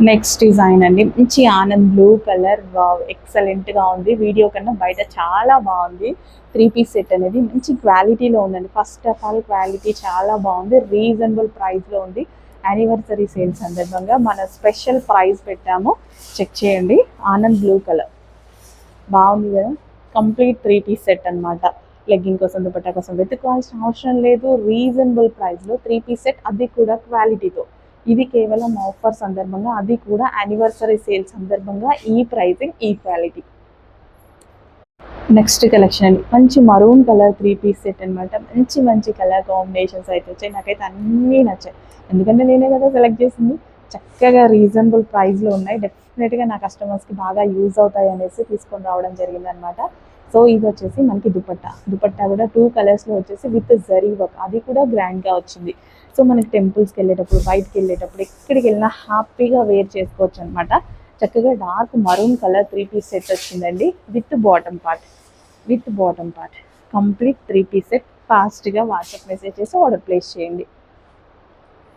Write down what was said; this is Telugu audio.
నెక్స్ట్ డిజైన్ అండి, మంచి Anand blue colour. Wow, excellent గా ఉంది. వీడియో కన్నా బయట చాలా బాగుంది. 3 పీస్ సెట్ అనేది మంచి క్వాలిటీలో ఉందండి. ఫస్ట్ ఆఫ్ ఆల్ క్వాలిటీ చాలా బాగుంది. రీజనబుల్ ప్రైస్ లో ఉంది. యానివర్సరీ సేల్ సందర్భంగా మన స్పెషల్ ప్రైస్ పెట్టాము. చెక్ చేయండి. ఆనంద్ బ్లూ కలర్ బాగుంది కదా. కంప్లీట్ 3 పీస్ సెట్ అనమాట. లెగ్గింగ్ కోసం, దుపట్టా కోసం వెతుక్కోవాల్సిన అవసరం లేదు. రీజనబుల్ ప్రైస్ లో 3 పీస్ సెట్, అది కూడా క్వాలిటీతో. ఇది కేవలం ఆఫర్ సందర్భంగా, అది కూడా యానివర్సరీ సేల్ సందర్భంగా ఈ ప్రైసింగ్, ఈ క్వాలిటీ. నెక్స్ట్ కలెక్షన్ అండి, మంచి మరూన్ కలర్ 3 పీస్ సెట్ అనమాట. మంచి మంచి కలర్ కాంబినేషన్స్ అయితే వచ్చాయి. నాకైతే అన్నీ నచ్చాయి, ఎందుకంటే నేనే కదా సెలెక్ట్ చేసింది. చక్కగా రీజనబుల్ ప్రైస్లో ఉన్నాయి. డెఫినెట్గా నా కస్టమర్స్కి బాగా యూజ్ అవుతాయి అనేసి తీసుకొని రావడం జరిగింది అనమాట. సో ఇది వచ్చేసి మనకి దుపట్టా కూడా 2 కలర్స్లో వచ్చేసి విత్ జరీ వర్క్, అది కూడా గ్రాండ్గా వచ్చింది. సో మనకి టెంపుల్స్కి వెళ్ళేటప్పుడు, బయటకి వెళ్ళేటప్పుడు, ఎక్కడికి వెళ్ళినా హ్యాపీగా వేర్ చేసుకోవచ్చు అనమాట. చక్కగా dark maroon colour 3 piece set వచ్చిందండి, with bottom part. Complete 3 piece set. ఫాస్ట్గా వాట్సాప్ మెసేజ్ చేసి ఆర్డర్ ప్లేస్ చేయండి.